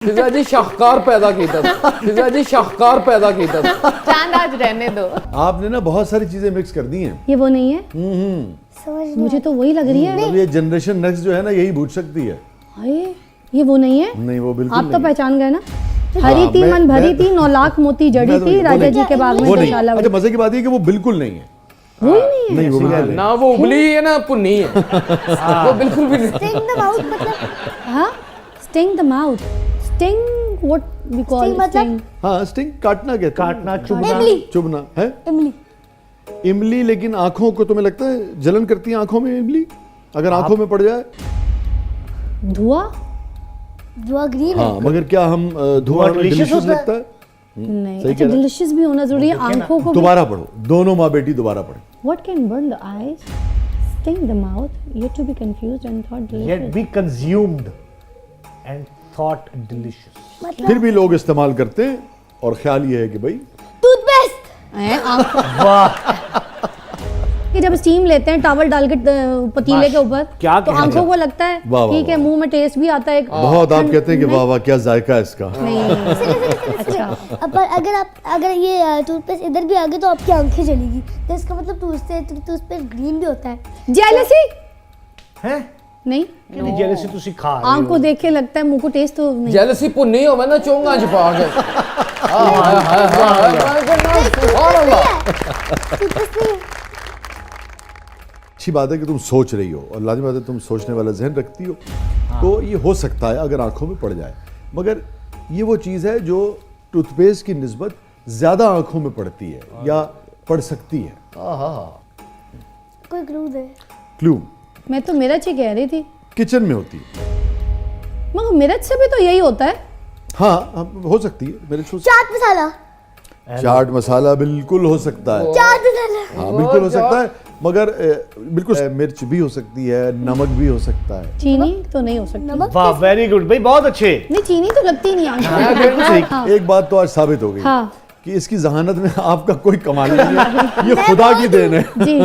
फिजा जी शाहकार पैदा कीता था, फिजा जी शाहकार पैदा कीता था। चांद आज रहने दो। आपने ना बहुत सारी चीजें मिक्स कर दी हैं। ये वो नहीं है, मुझे तो वही लग रही है। अब ये जनरेशन नेक्स्ट जो है ना यही बूझ सकती है। हाय, ये वो नहीं है। नहीं वो बिल्कुल आप तो नहीं। पहचान गए ना। हरी थी मन भरी थी, 9 लाख मोती जड़ी मैं तो थी, वो राजा नहीं। जी के बाग में वो नहीं। गौशाला अच्छा मजे की बात है कि वो बिल्कुल नहीं है। वो ही नहीं है। नहीं वो बिल्कुल नहीं। ना वो उबली है ना पुन्नी है, वो बिल्कुल भी नहीं। Sting the mouth मतलब हाँ, sting the mouth, sting what we call Sting मतलब? sting. हाँ स्टिंग काटना कहते हैं। काटना, चुभना। इमली चुभना है इमली इमली। लेकिन आंखों को तुम्हें लगता है जलन करती है आंखों में इमली अगर आंखों में पड़ जाए? धुआं दुआ ग्रीन है हाँ मगर क्या हम धुआं धुआं delicious डिलीशियस होता है? लगता है? नहीं। सही अच्छा, कह रहे हैं। डिलीशियस भी होना जरूरी है आंखों को। दोबारा पढ़ो, दोनों माँ बेटी दोबारा पढ़ो। What can burn the eyes, sting the mouth, yet to be confused and thought Yet delicious. be consumed and thought delicious. फिर भी लोग इस्तेमाल करते हैं और ख्याल ये है कि भाई टूथपेस्ट हैं, आंखों वाह, कि जब स्टीम लेते हैं टॉवल डाल के पतीले के ऊपर, क्या तो कहना आंखों को लगता है वाह, वाह, ठीक है, मुंह में टेस्ट भी आता है एक। बहुत आप कहते हैं कि वाह वाह क्या जायका है इसका। नहीं। पर अगर ये टूथपेस्ट इधर भी आ गए तो आपकी आंखें जलेगी, तो इसका मतलब टूथपेस्ट ग्रीन भी होता है। जेलसी हैं? नहीं, कितनी jealousy तुसी खा रहे आंख हो। को देख के लगता है, मुंह को टेस्ट तो नहीं। जेलसी पुन्नी होवे ना चोंगा च पा के। हाय हाय हाय हाय सुभान अल्लाह। टूथपेस्ट नहीं है। अच्छी बात है कि तुम सोच रही हो और लाजमी बात है तुम सोचने वाला जहन रखती हो। तो ये हो सकता है अगर आंखों में पड़ जाए, मगर ये वो चीज़ है जो टूथपेस्ट की निस्बत ज़्यादा आंखों में पड़ती है या पड़ सकती है। कोई क्लू दे। क्लू मैं तो मिर्च ही कह रही थी, किचन में होती है। मगर मिर्च से भी तो यही होता है। हाँ हो सकती है मेरे सोच। चाट मसाला चाट मसाला बिल्कुल हो सकता है। चाट मसाला हाँ बिल्कुल हो सकता है, मगर बिल्कुल मिर्च भी हो सकती है, नमक भी हो सकता है। चीनी तो नहीं हो सकती। नमक वाह, वेरी गुड भाई, बहुत अच्छे। नहीं, चीनी तो लगती नहीं आंखों में। बिल्कुल सही। एक बात तो आज साबित हो गई हाँ। कि इसकी जहानत में आपका कोई कमाल नहीं है, ये खुदा की देन है। जी,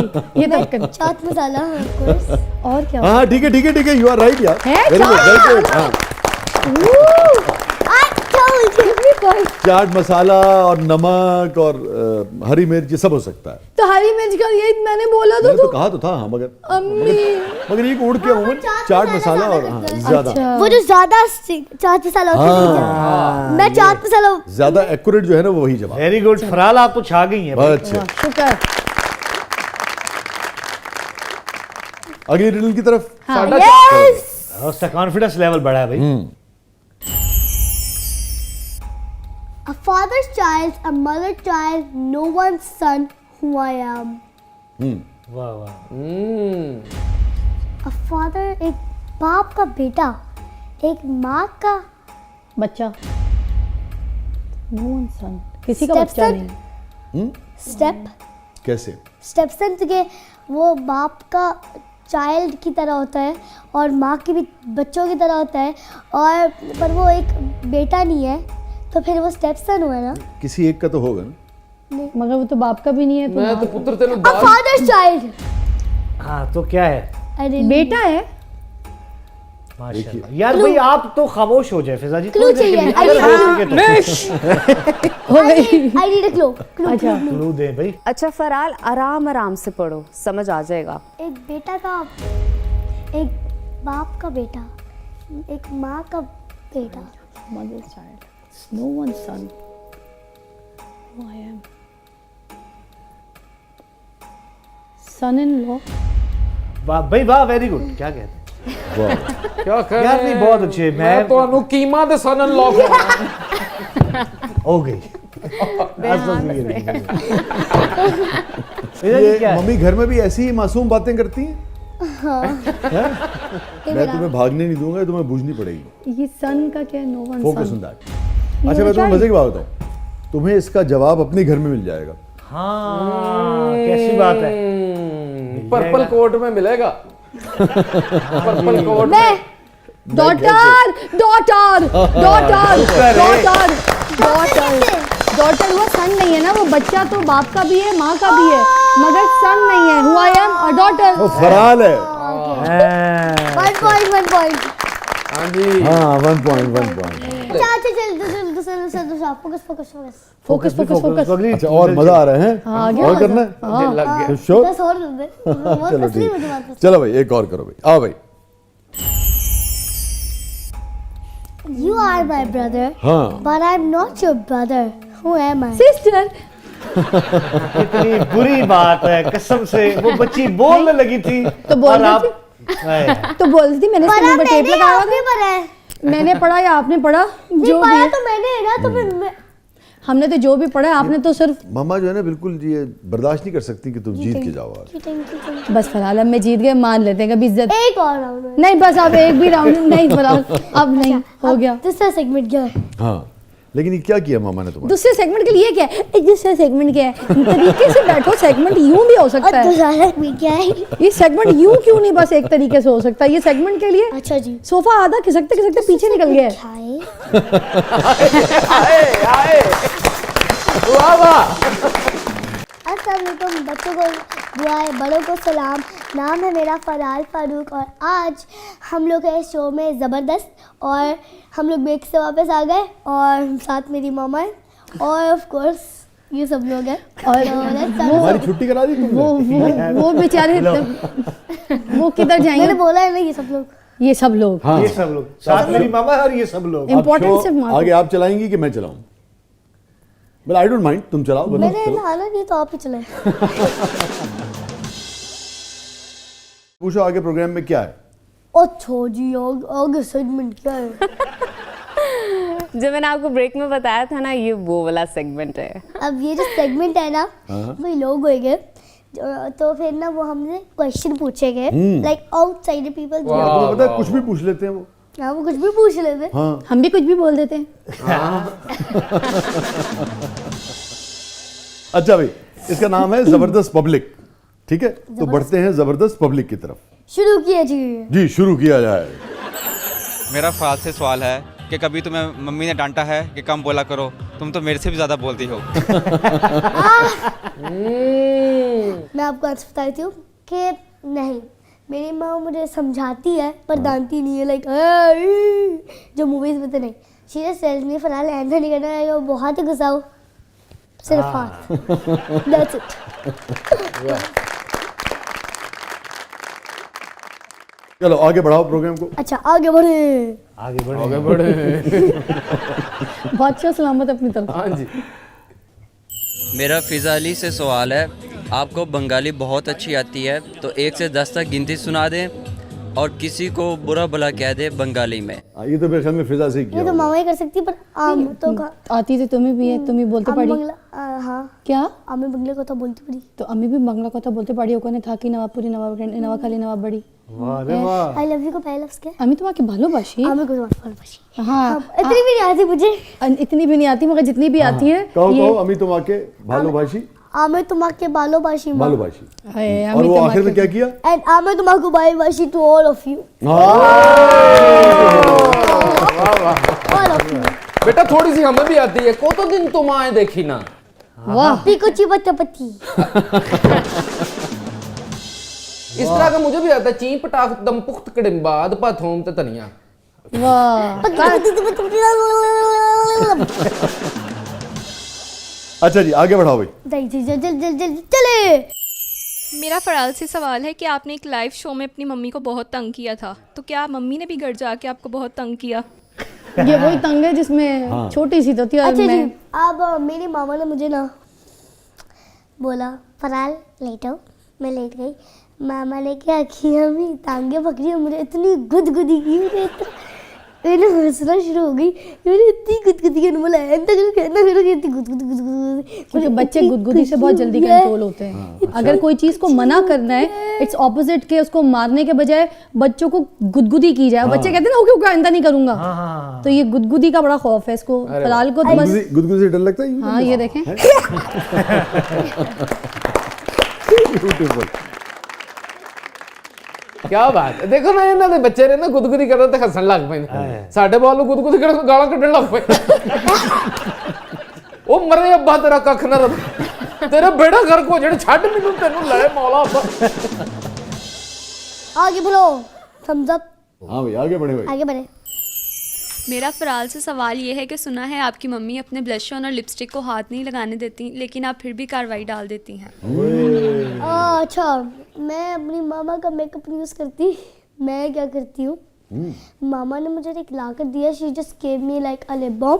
ये तो चाट मसाला of course। और क्या। हाँ ठीक है ठीक है ठीक है, यू आर राइट यार। है, वेरी गुड वेरी गुड। हाँ चाट मसाला और नमक और हरी मिर्च ये सब हो सकता है। तो हरी मिर्च का यही मैंने बोला मैंने तो तो कहा तो था हाँ, मगर अम्मी। ये उड़ के अमूमन चाट मसाला और हाँ ज्यादा अच्छा। वो जो ज्यादा चाट मसाला होता है, मैं चाट मसाला ज्यादा एक्यूरेट जो है ना वो वही जवाब। वेरी गुड फराल, आप तो छा गई हैं भाई। बहुत अच्छे। शुक्र। अगली रिडल की तरफ। हाँ। यस और उसका कॉन्फिडेंस लेवल बढ़ा है भाई। A father's child, a mother's child, no one's son, who I am. वाह वाह, A father, एक बाप का बेटा, एक माँ का बच्चा, no one son, किसी का Step बच्चा son? नहीं। स्टेप कैसे? स्टेपसन के वो बाप का चाइल्ड की तरह होता है और माँ की भी बच्चों की तरह होता है, और पर वो एक बेटा नहीं है, तो फिर वो स्टेपसन हुआ ना। किसी एक का तो होगा ना। मगर वो तो बाप का भी नहीं है, तो मैं तो पुत्र तेनु A दाल father's child. हाँ तो क्या है? अरे बेटा है। माशाल्लाह यार भाई, आप तो खामोश हो जाए फिजा जी। क्लू थोड़ी देर के चाहिए। लिए। अगर हो सके तो हो गई। I need a clue. अच्छा, क्लू दे भाई। अच्छा फराल, आराम आराम से पढ़ो, समझ आ जाएगा। एक बेटा का, एक बाप का बेटा, एक माँ का बेटा। mother's child, no one son, who I am, son-in-law, वाह भाई वाह, वेरी गुड। क्या कहते हैं वाह क्या कह यार? नहीं बहुत अच्छे। मैं तो अनु कीमा दे सन इन लॉ हो गई। ये क्या है? मम्मी घर में भी ऐसी ही मासूम बातें करती हैं? हैं? मैं तुम्हें भागने नहीं दूंगा, तुम्हें बूझनी पड़ेगी। ये son का क्या है, no one focus son, on that. अच्छा मैं तुम्हें मजे की बात बताऊं, तुम्हें इसका जवाब अपने घर में मिल जाएगा। हाँ कैसी बात है? पर्पल कोट में मिलेगा। पर्पल कोट मैं daughter, daughter, daughter, daughter, daughter, daughter हुआ, son नहीं है ना, वो बच्चा तो बाप का भी है, माँ का भी है, मगर son नहीं है, who I am, और daughter। वो फराल है। हाँ। 1 point 1 point। हाँ जी हाँ 1 पॉइंट 1 पॉइंट। अच्छा चल दूसरा फोकस फोकस फोकस फोकस पगली अच्छा और मजा आ रहा है हाँ, आ गया और मजा। करना है मुझे लग गया। श्योर 10 और दे दे चलो ठीक चलो भाई एक और करो भाई आओ भाई You are my brother, हाँ but I'm not your brother. Who am I? Sister कितनी बुरी बात है कसम से। वो बच्ची बोलने लगी थी तो बोल और रही आप हाय। तो बोल रही थी मैंने पढ़ा स्क्रीन पर टेप मैंने लगाया आपने था पढ़ा है। मैंने पढ़ा या आपने पढ़ा नहीं जो पढ़ा भी तो मैंने है ना तो फिर हमने तो जो भी पढ़ा है आपने तो सिर्फ मामा जो है ना बिल्कुल ये बर्दाश्त नहीं कर सकती कि तुम जीत के जाओ आज। थैंक यू बस फिलहाल अब मैं जीत गए मान लेते हैं कभी इज्जत एक और राउंड नहीं बस अब एक भी राउंड नहीं फिलहाल अब नहीं हो गया दूसरा सेगमेंट क्या है? हाँ लेकिन ये क्या किया मामा ने तुम्हारा? दूसरे सेगमेंट के लिए क्या है दूसरा सेगमेंट क्या है तरीके से बैठो सेगमेंट यूं भी हो सकता और है दूसरा सेगमेंट क्या है? ये सेगमेंट यूं क्यों नहीं बस एक तरीके से हो सकता है ये सेगमेंट के लिए अच्छा जी सोफा आधा खिसकते खिसकते पीछे निकल गया है क्या है? वाह वाह अस्सलाम वालेकुम बच्चों को दुआएं बड़ों को सलाम। नाम है मेरा फराल फारूक और आज हम लोग है शो में ज़बरदस्त और हम लोग ब्रेक से वापस आ गए और साथ मेरी मामा है और ऑफ कोर्स ये सब लोग हैं और हमारी छुट्टी करा दी तुमने? वो बेचारे वो किधर मैंने जाएंगे बोला है ना ये सब लोग। ये सब लोग हाँ ये सब लोग साथ मेरी मामा और ये सब लोग। अब इम्पोर्टेंट शो सिर्फ मार्केट आगे आप चलाएंगी कि मैं चलाऊं? बट आई डोंट माइंड तुम चलाओ बोलो मैंने चलो। ना आना नहीं तो आप ही चले। पूछो आगे प्रोग्राम में क्या है? अच्छा जी आगे सेगमेंट क्या है? जो मैंने आपको ब्रेक में बताया था ना ये वो वाला सेगमेंट है। अब ये जो सेगमेंट है ना वो लोग होंगे तो फिर ना वो हमसे क्वेश्चन पूछेंगे लाइक आउटसाइडर पीपल जो तुम्हें पता है कुछ भी पूछ लेते हैं वो। हाँ वो कुछ भी पूछ लेते। हाँ हम भी कुछ भी बोल देते हैं अच्छा भाई इसका नाम है जबरदस्त पब्लिक ठीक है तो बढ़ते हैं जबरदस्त पब्लिक की तरफ। शुरू किया जी। जी शुरू किया जाए। मेरा फ़राज से सवाल है कि कभी तुम्हें मम्मी ने डांटा है कि कम बोला करो, तुम तो मेरे से भी ज़्यादा बोलती हो। मैं आपको आंसर बताती हूँ कि नहीं मेरी माँ मुझे समझाती है पर डांटती नहीं है लाइक जो मूवीज में तो नहीं। सीरियस टेल्स मी फिलहाल आंसर नहीं करना है बहुत ही गुस्सा हो सिर्फ हाथ दैट्स इट। चलो आगे बढ़ाओ प्रोग्राम को। अच्छा आगे बढ़े। आगे बढ़े आगे बढ़े बादशाह सलामत अपनी तरफ हाँ जी मेरा फ़िज़ा अली से सवाल है आपको बंगाली बहुत अच्छी आती है तो 1 से 10 तक गिनती सुना दें और किसी को बुरा भला कह दे बंगाली में। ये तो मेरे ख्याल में फिजा से ही किया ये तो होगा। मामा ही कर सकती पर आम तो का आती थी तुम्हें भी है तुम ही बोलते आम पड़ी बंगला हाँ क्या आमी बंगले को तो बोलती पड़ी। तो अम्मी भी बांग्ला কথা বলতে পারি ওখানে থাকি নবাবপুরি নবাবখালী নবাববাড়ি वाह रे वाह। आई लव यू को पहले लफ्ज क्या? আমি তোমাকে ভালোবাসি आमी को तो भालोबासी। हाँ इतनी भी नहीं आती मुझे। इतनी भी नहीं आती मगर जितनी भी आती है कहो ये कहो अमी तुम आके भालोबाशी आमे तुम्हाके बालोबाशी माँ। भालोबाशी हाय, और अमी वो आखिर में तुम्हाके- क्या किया? एंड आमे तुम्हाको बालोबाशी to all of you. All of you. बेटा थोड़ी सी हमें भी आती है को तो दिन तुम आए देखी ना वाह पीको चिपट पति। इस तरह का मुझे भी आता है चीं पटाख दम पुख्त कड़िम्बाद पाथोम ते तनिया वाह अच्छा जी आगे बढ़ाओ भाई। चले। मेरा फ़राल से सवाल है कि आपने एक लाइव शो में अपनी मम्मी को बहुत तंग किया था तो क्या मम्मी ने भी घर जाके आपको बहुत तंग किया? ये वही तंग है जिसमें छोटी सी तो थी और अच्छा जी मैं अब मेरी मामा ने मुझे ना बोला फराल लेटो। मैं लेट गई। मामा ने क्या किया अम्मी टांगे पकड़ी और मुझे इतनी गुदगुदी की मैंने हंसना शुरू हो गई। मैंने इतनी गुदगुदी की बोला इतनी गुदगुदी क्योंकि बच्चे गुदगुदी से बहुत जल्दी कंट्रोल होते हैं अगर कोई चीज को मना करना है इट्स ऑपोजिट के उसको मारने के बजाय बच्चों को गुदगुदी की जाए बच्चे कहते हैं ना ओके ओके आइंदा नहीं करूंगा तो ये गुदगुदी का बड़ा खौफ है इसको फिलहाल को तो बस गुदगुदी से डर लगता है? हाँ ये देखें ब्यूटीफुल। क्या बात है देखो ना ਇਹਨਾਂ ਦੇ ਬੱਚੇ ਨੇ ਨਾ ਗੁਦਗੁਦੀ ਕਰਨ ਤੇ ਹੱਸਣ ਲੱਗ ਪਏ ਨੇ ਸਾਡੇ ਬਾਲ ਨੂੰ ਗੁਦਗੁਦੀ ਕਰਨ ਤੋਂ ਗਾਲਾਂ ਕੱਢਣ ਲੱਗ ਪਏ ਉਹ ਮਰੇ ਅੱਬਾ ਤੇਰਾ ਕੱਖ ਨਾ ਰਵੇ ਤੇਰਾ ਬੇੜਾ ਗਰਕ ਹੋ ਜਿਹੜੇ ਛੱਡ ਮੈਨੂੰ ਤੈਨੂੰ ਲੈ ਮੌਲਾ ਅੱਬਾ आगे बढ़ो थम्स अप। हाँ भाई आगे बढ़े भाई। आगे बढ़े। मेरा फ़राल से सवाल ये है कि सुना है आपकी मम्मी अपने ब्लश ऑन और लिपस्टिक को हाथ नहीं लगाने देती, लेकिन आप फिर भी कार्रवाई डाल देती हैं। अच्छा, मैं अपनी मामा का मेकअप नहीं यूज़ करती। मैं क्या करती हूँ, मामा ने मुझे एक ला कर दिया, she just gave me like a lip balm,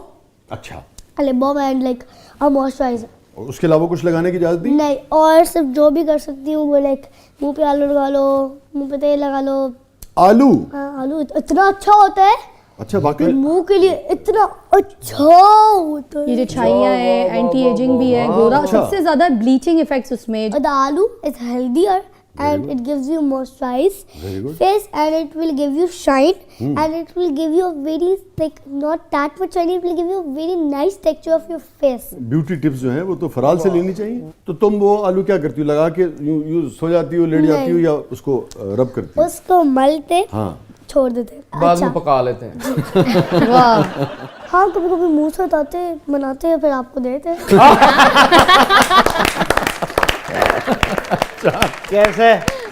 अच्छा, a lip balm and like a moisturiser. और उसके अलावा कुछ लगाने की इजाजत दी? नहीं, और सिर्फ जो भी कर सकती हूँ वो लाइक मुंह पे आलू लगा लो, मुंह पे तेल लगा लो। आलू? हाँ, आलू इतना अच्छा होता है, अच्छा, वाकई? मुंह के लिए इतना अच्छा होता है। ये जो छाइयाँ है, एंटी एजिंग भी है, गोरा, अच्छा। सबसे ज्यादा ब्लीचिंग इफेक्ट्स उसमें। The aloo is healthier and it gives you moisturized Very good. face and it will give you shine and it will give you a very like not that much shine, it will give you a very nice texture of your face. Beauty tips जो हैं वो तो फराल से लेनी चाहिए। तो तुम वो आलू क्या करती हो, लगा के यूं सो जाती हो, लेट जाती हो, या उसको रब करती हो? उसको मलते हाँ, छोड़ देते हैं। बाद अच्छा, में पका लेते हैं। वाह, हाँ, कभी कभी मुंह से उतारते बनाते हैं फिर आपको देते हैं। कैसे